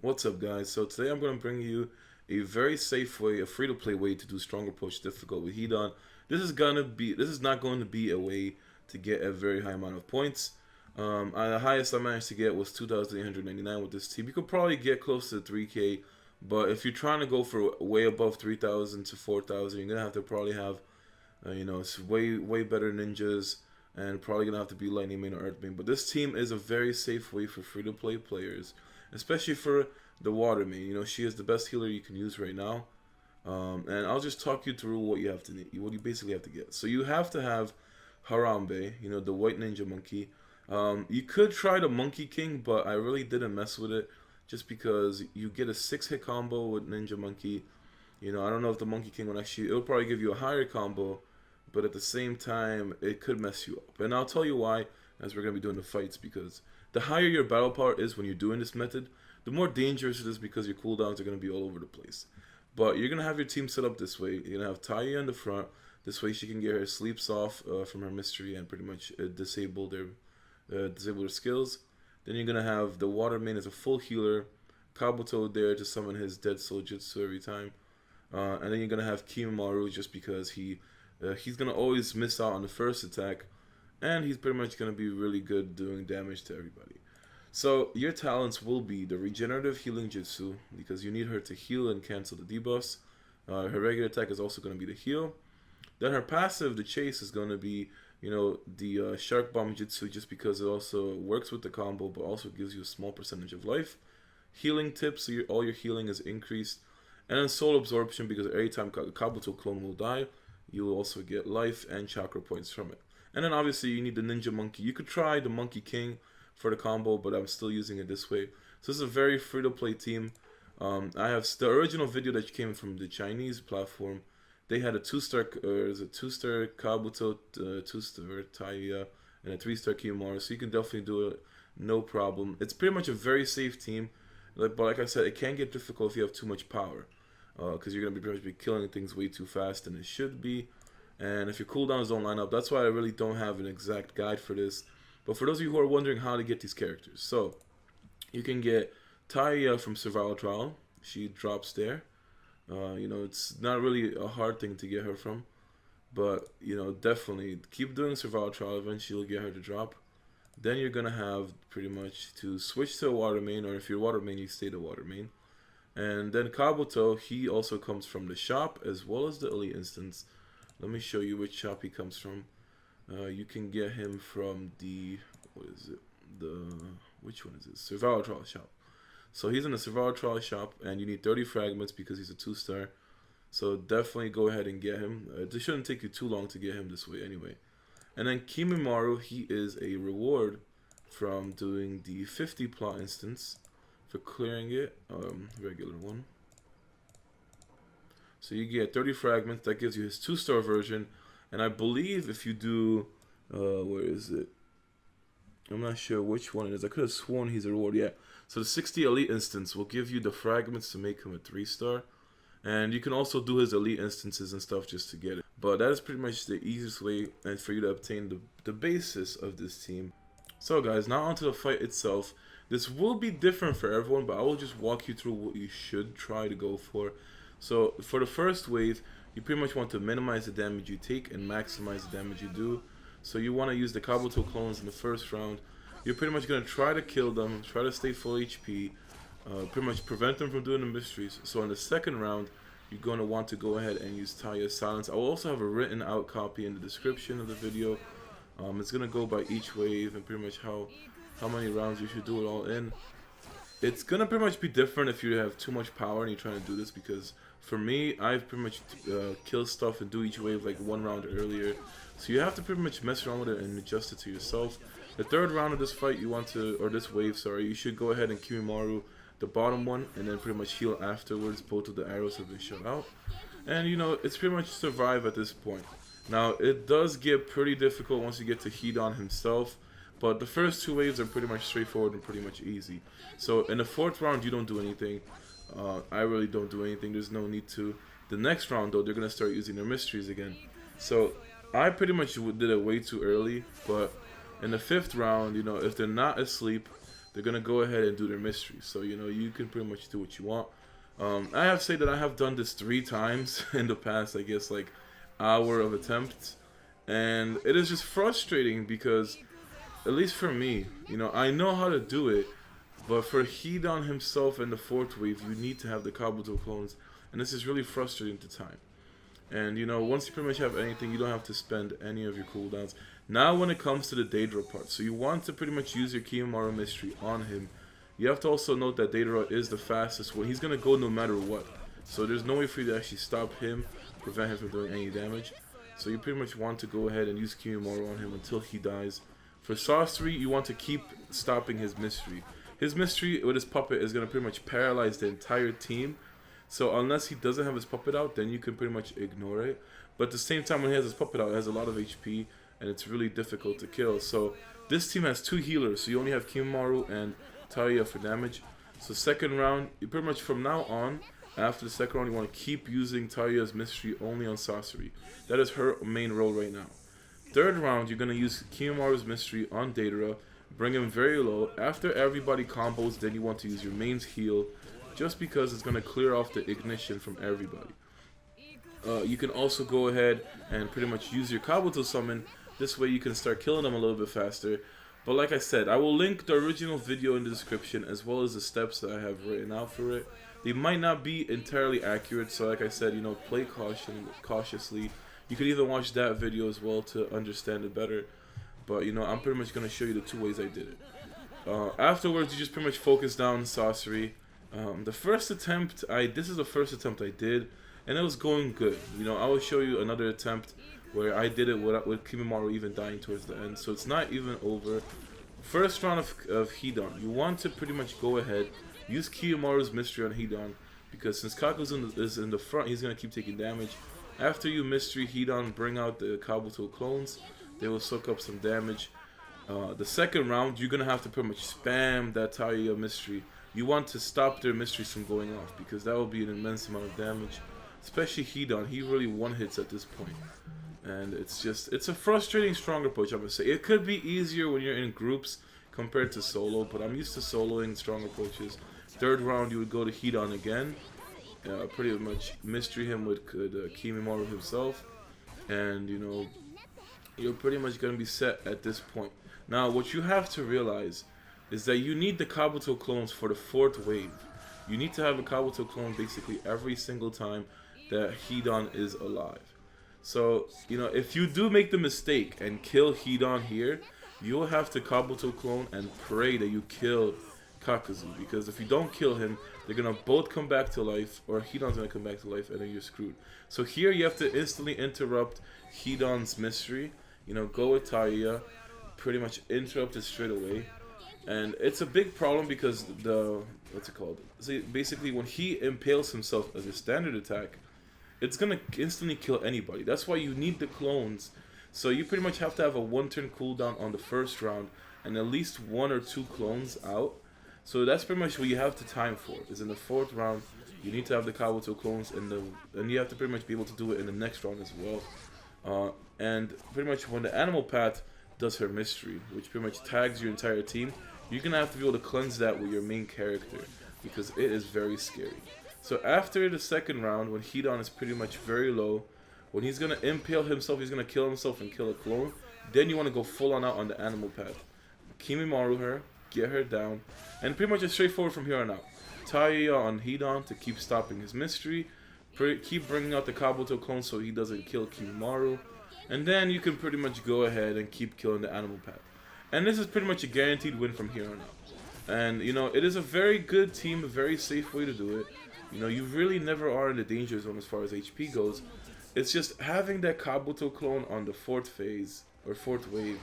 What's up, guys? So today I'm going to bring you a very safe way, a free-to-play way to do strong approach difficult with Hidan. This is not going to be a way to get a very high amount of points. The highest I managed to get was 2,899 with this team. You could probably get close to 3K, but if you're trying to go for way above 3,000 to 4,000, you're gonna have to probably have, it's way better ninjas, and probably gonna have to be lightning main or earth main. But this team is a very safe way for free-to-play players, especially for the water main. She is the best healer you can use right now. And I'll just talk you through what you have to need, what you basically have to get. So you have to have Harambe, the white ninja monkey. You could try the Monkey King, but I really didn't mess with it just because you get a 6-hit combo with Ninja Monkey. I don't know if the Monkey King it'll probably give you a higher combo, but at the same time, it could mess you up. And I'll tell you why as we're going to be doing the fights, because the higher your battle power is when you're doing this method, the more dangerous it is because your cooldowns are going to be all over the place. But you're going to have your team set up this way. You're going to have Tayuya in the front. This way she can get her sleeps off from her mystery and pretty much disable their skills. Then you're going to have the water main as a full healer. Kabuto there to summon his dead soul jutsu every time. And then you're going to have Kimimaro just because he's going to always miss out on the first attack. And he's pretty much going to be really good doing damage to everybody. So your talents will be the regenerative healing jutsu, because you need her to heal and cancel the debuffs. Her regular attack is also going to be the heal. Then her passive, the chase, is going to be, the shark bomb jutsu, just because it also works with the combo, but also gives you a small percentage of life. Healing tips, so all your healing is increased. And then soul absorption, because every time Kabuto clone will die, you will also get life and chakra points from it. And then obviously you need the ninja monkey. You could try the Monkey King for the combo, but I'm still using it this way. So this is a very free-to-play team. I have the original video that came from the Chinese platform. They had a 2-star Kabuto, 2-star Tayuya, and a 3-star Kimimaro, so you can definitely do it, no problem. It's pretty much a very safe team, but like I said, it can get difficult if you have too much power, because you're going to be pretty much killing things way too fast than it should be, and if your cooldowns don't line up, that's why I really don't have an exact guide for this. But for those of you who are wondering how to get these characters, so you can get Tayuya from Survival Trial. She drops there. It's not really a hard thing to get her from, but definitely keep doing Survival Trial. Eventually you'll get her to drop. Then you're gonna have pretty much to switch to a water main, or if you're water main, you stay the water main. And then Kabuto, he also comes from the shop as well as the elite instance. Let me show you which shop he comes from. You can get him from the which one is it? Survival Trial shop. So he's in the Survival Trial shop, and you need 30 fragments because he's a 2-star. So definitely go ahead and get him. It shouldn't take you too long to get him this way anyway. And then Kimimaro, he is a reward from doing the 50 plot instance for clearing it, regular one. So you get 30 fragments. That gives you his 2-star version. And I believe if you do, where is it? I'm not sure which one it is. I could have sworn he's a reward. Yeah. So the 60 elite instance will give you the fragments to make him a 3-star. And you can also do his elite instances and stuff just to get it. But that is pretty much the easiest way and for you to obtain the basis of this team. So guys, now onto the fight itself. This will be different for everyone, but I will just walk you through what you should try to go for. So for the first wave, you pretty much want to minimize the damage you take and maximize the damage you do. So you want to use the Kabuto clones in the first round. You're pretty much going to try to kill them, try to stay full HP, pretty much prevent them from doing the mysteries. So in the second round, you're going to want to go ahead and use Tayuya's Silence. I will also have a written out copy in the description of the video. It's going to go by each wave and pretty much how many rounds you should do it all in. It's going to pretty much be different if you have too much power and you're trying to do this, because for me, I've pretty much kill stuff and do each wave like 1 round earlier. So you have to pretty much mess around with it and adjust it to yourself. The third round of this fight, this wave, sorry, you should go ahead and Kimimaro the bottom one, and then pretty much heal afterwards. Both of the arrows have been shot out. And it's pretty much survive at this point. Now, it does get pretty difficult once you get to Hidan himself, but the first 2 waves are pretty much straightforward and pretty much easy. So in the 4th round, you don't do anything. I really don't do anything. There's no need to. The next round, though, they're going to start using their mysteries again. So I pretty much did it way too early, but in the 5th round, if they're not asleep, they're gonna go ahead and do their mystery. So you know, you can pretty much do what you want. I have to say that I have done this 3 times in the past, I guess, like hour of attempts, and it is just frustrating because, at least for me, you know, I know how to do it, but for Hidan himself in the 4th wave, you need to have the Kabuto clones, and this is really frustrating to time. And you know, once you pretty much have anything, you don't have to spend any of your cooldowns. Now when it comes to the Deidara part, so you want to pretty much use your Kimimaro mystery on him. You have to also note that Deidara is the fastest one. He's going to go no matter what. So there's no way for you to actually stop him, prevent him from doing any damage. So you pretty much want to go ahead and use Kimimaro on him until he dies. For Sasori, you want to keep stopping his mystery. His mystery with his puppet is going to pretty much paralyze the entire team. So unless he doesn't have his puppet out, then you can pretty much ignore it. But at the same time, when he has his puppet out, it has a lot of HP, and it's really difficult to kill. So this team has 2 healers, so you only have Kimimaro and Tayuya for damage. So second round, you pretty much from now on, after the second round, you want to keep using Tayuya's mystery only on Sasori. That is her main role right now. Third round, you're going to use Kimimaro's mystery on Deidara, bring him very low. After everybody combos, then you want to use your main's heal, just because it's going to clear off the ignition from everybody. You can also go ahead and pretty much use your Kabuto summon. This way you can start killing them a little bit faster. But like I said, I will link the original video in the description as well as the steps that I have written out for it. They might not be entirely accurate, so like I said, you know, play cautiously. You could even watch that video as well to understand it better. But you know, I'm pretty much going to show you the 2 ways I did it. Afterwards, you just pretty much focus down Sasori. The first attempt, this is the first attempt I did, and it was going good. You know, I will show you another attempt where I did it with Kimimaro even dying towards the end, so it's not even over. First round of Hidan, you want to pretty much go ahead, use Kimimaro's mystery on Hidan, because since Kakuzu is in the front, he's going to keep taking damage. After you mystery Hidan, bring out the Kabuto clones, they will soak up some damage. The second round, you're going to have to pretty much spam that Tayuya mystery. You want to stop their mysteries from going off, because that will be an immense amount of damage. Especially Hidan, he really one-hits at this point. And it's a frustrating stronger approach, I'm going to say. It could be easier when you're in groups compared to solo, but I'm used to soloing strong approaches. Third round, you would go to Hidan again. Pretty much mystery him with Kimimaro himself. And, you know, you're pretty much going to be set at this point. Now, what you have to realize is that you need the Kabuto clones for the 4th wave. You need to have a Kabuto clone basically every single time that Hidan is alive. So, you know, if you do make the mistake and kill Hidan here, you'll have to Kabuto clone and pray that you kill Kakuzu. Because if you don't kill him, they're going to both come back to life, or Hidan's going to come back to life, and then you're screwed. So here you have to instantly interrupt Hidan's mystery. You know, go with Tayuya, pretty much interrupt it straight away. And it's a big problem because what's it called? See, basically when he impales himself as a standard attack, it's gonna instantly kill anybody. That's why you need the clones. So you pretty much have to have a 1-turn cooldown on the first round and at least 1 or 2 clones out. So that's pretty much what you have the time for. Is in the 4th round, you need to have the Kabuto clones, and you have to pretty much be able to do it in the next round as well. And pretty much when the animal path does her mystery, which pretty much tags your entire team, you're gonna have to be able to cleanse that with your main character, because it is very scary. So after the second round, when Hidan is pretty much very low, when he's gonna impale himself, he's gonna kill himself and kill a clone, then you want to go full on out on the animal path. Kimimaro her, get her down, and pretty much it's straightforward from here on out. Tayuya on Hidan to keep stopping his mystery, keep bringing out the Kabuto clone so he doesn't kill Kimimaro, and then you can pretty much go ahead and keep killing the animal path. And this is pretty much a guaranteed win from here on out. And, you know, it is a very good team, a very safe way to do it. You know, you really never are in the danger zone as far as HP goes. It's just having that Kabuto clone on the 4th phase, or 4th wave,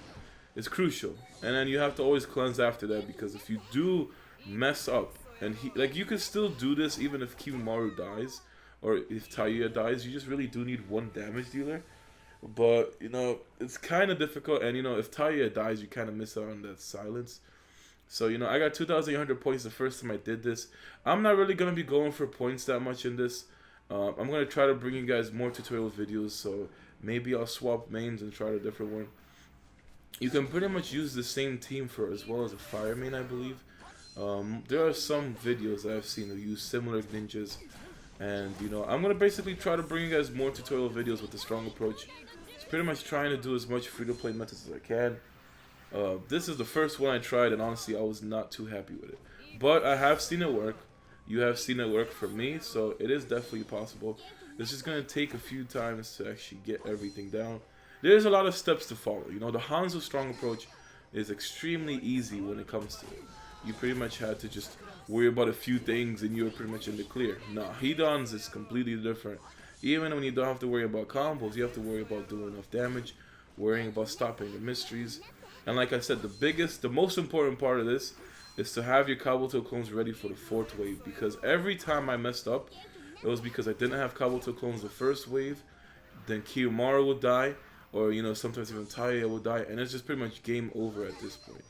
is crucial. And then you have to always cleanse after that, because if you do mess up, and you can still do this even if Kimimaro dies, or if Tayuya dies, you just really do need 1 damage dealer. But, you know, it's kind of difficult, and, you know, if Tayuya dies, you kind of miss out on that silence. So, you know, I got 2,800 points the first time I did this. I'm not really going to be going for points that much in this. I'm going to try to bring you guys more tutorial videos, so maybe I'll swap mains and try a different one. You can pretty much use the same team for as well as a fire main, I believe. There are some videos that I've seen that use similar ninjas, and you know, I'm gonna basically try to bring you guys more tutorial videos with the strong approach. It's pretty much trying to do as much free-to-play methods as I can. This is the first one I tried, and honestly, I was not too happy with it. But I have seen it work. You have seen it work for me, so it is definitely possible. It's just gonna take a few times to actually get everything down. There's a lot of steps to follow. You know, the Hanzo strong approach is extremely easy when it comes to it. You pretty much had to just worry about a few things and you're pretty much in the clear. Now, Hidan's is completely different. Even when you don't have to worry about combos, you have to worry about doing enough damage, worrying about stopping the mysteries. And like I said, the most important part of this is to have your Kabuto clones ready for the 4th wave. Because every time I messed up, it was because I didn't have Kabuto clones the first wave. Then Kimimaro would die, or you know, sometimes even Tayuya would die, and it's just pretty much game over at this point.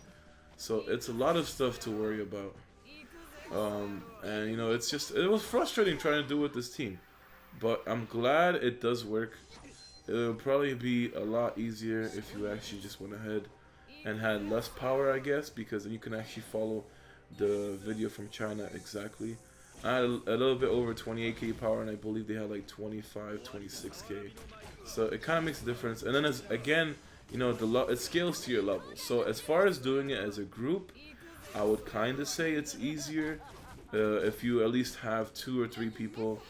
So it's a lot of stuff to worry about. And you know, it was frustrating trying to do with this team. But I'm glad it does work. It'll probably be a lot easier if you actually just went ahead and had less power, I guess, because then you can actually follow the video from China exactly. I had a little bit over 28k power, and I believe they had like 25, 26k. So it kind of makes a difference. And then again, you know, it scales to your level. So as far as doing it as a group, I would kind of say it's easier if you at least have 2 or 3 people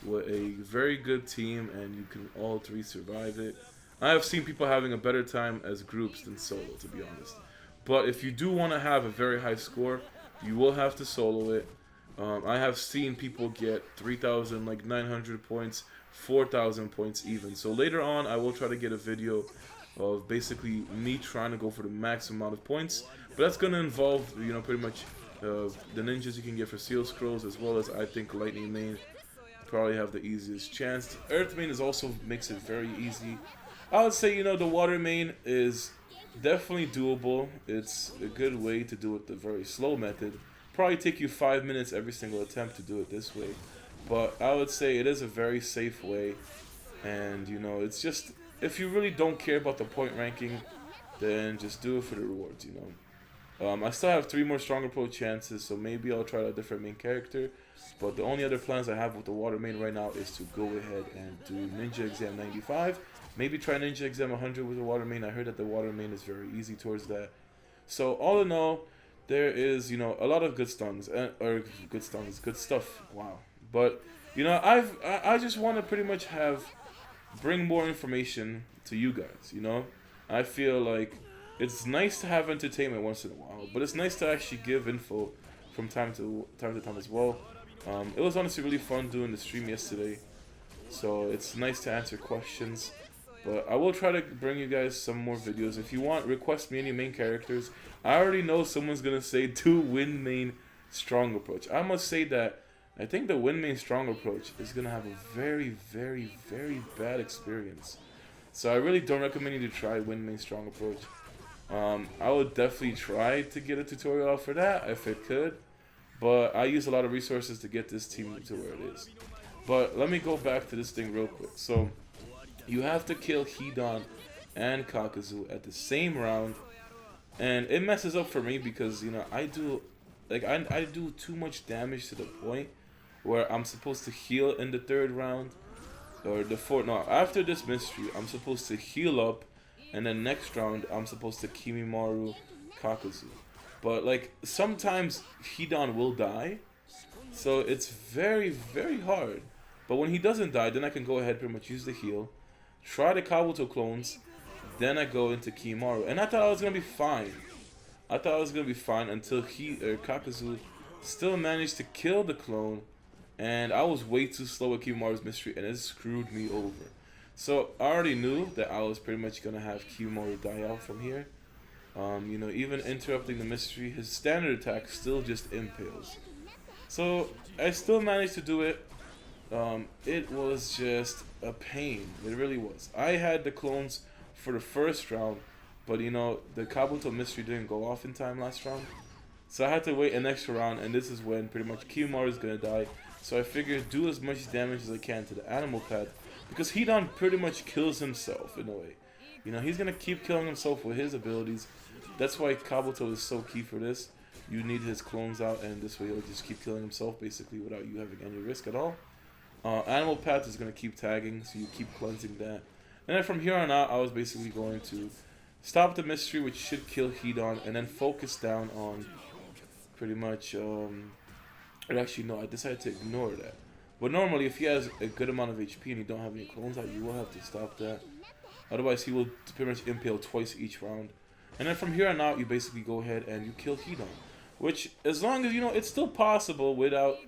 with a very good team and you can all 3 survive it. I have seen people having a better time as groups than solo, to be honest. But if you do want to have a very high score, you will have to solo it. I have seen people get 3,900 points, 4,000 points even. So later on, I will try to get a video of basically me trying to go for the max amount of points. But that's going to involve, you know, pretty much the ninjas you can get for Seal Scrolls, as well as I think Lightning Main probably have the easiest chance. Earth Main is also makes it very easy. I would say, you know, the Water Main is definitely doable. It's a good way to do it the very slow method. Probably take you 5 minutes every single attempt to do it this way. But I would say it is a very safe way. And, you know, it's just, if you really don't care about the point ranking, then just do it for the rewards, you know. I still have 3 more Stronger Pro chances, so maybe I'll try a different main character. But the only other plans I have with the Water Main right now is to go ahead and do Ninja Exam 95. Maybe try Ninja Exam 100 with the Water Main. I heard that the Water Main is very easy towards that. So all in all, there is, you know, a lot of good stuns, good stuff. Wow. But, you know, I just want to pretty much bring more information to you guys, you know. I feel like it's nice to have entertainment once in a while, but it's nice to actually give info from time to time as well. It was honestly really fun doing the stream yesterday, so it's nice to answer questions. But I will try to bring you guys some more videos. If you want, request me any main characters. I already know someone's gonna say do Wind Main Strong Approach. I must say that I think the Wind Main Strong Approach is gonna have a very, very, very bad experience. So I really don't recommend you to try Wind Main Strong Approach. I would definitely try to get a tutorial out for that if it could, but I use a lot of resources to get this team to where it is. But let me go back to this thing real quick. So you have to kill Hidan and Kakuzu at the same round, and it messes up for me because, you know, I do too much damage to the point where I'm supposed to heal in the 3rd round or the 4th. No, after this mystery, I'm supposed to heal up. And then next round, I'm supposed to Kimimaro Kakuzu. But, like, sometimes Hidan will die. So it's very, very hard. But when he doesn't die, then I can go ahead pretty much use the heal. Try the Kabuto clones. Then I go into Kimimaro. And I thought I was going to be fine. I thought I was going to be fine until Kakuzu still managed to kill the clone. And I was way too slow with Kimimara's mystery. And it screwed me over. So I already knew that I was pretty much going to have Kimimaro die out from here. You know, even interrupting the mystery, his standard attack still just impales. So I still managed to do it. It was just a pain. It really was. I had the clones for the 1st round, but you know, the Kabuto mystery didn't go off in time last round. So I had to wait an extra round, and this is when pretty much Kimimaro is going to die. So I figured do as much damage as I can to the animal pet. Because Hidan pretty much kills himself in a way. You know, he's going to keep killing himself with his abilities. That's why Kabuto is so key for this. you need his clones out, and this way he'll just keep killing himself basically without you having any risk at all. Animal Path is going to keep tagging, so you keep cleansing that. And then from here on out, I was basically going to stop the mystery, which should kill Hidan, and then focus down on pretty much... actually, no, I decided to ignore that. But normally, if he has a good amount of HP and you don't have any clones out, you will have to stop that. Otherwise, he will pretty much impale twice each round. And then from here on out, you basically go ahead and you kill Hidan. Which, as long as, you know, it's still possible without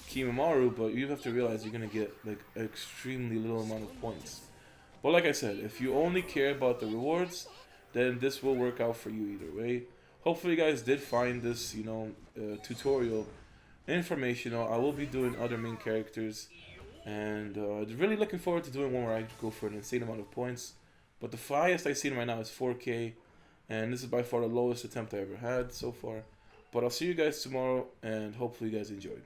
Kimimaro, but you have to realize you're going to get, like, an extremely little amount of points. But like I said, if you only care about the rewards, then this will work out for you either way. Hopefully you guys did find this, you know, tutorial informational. I will be doing other main characters, and really looking forward to doing one where I go for an insane amount of points. But the highest I've seen right now is 4K, and this is by far the lowest attempt I ever had so far. But I'll see you guys tomorrow, and hopefully you guys enjoyed.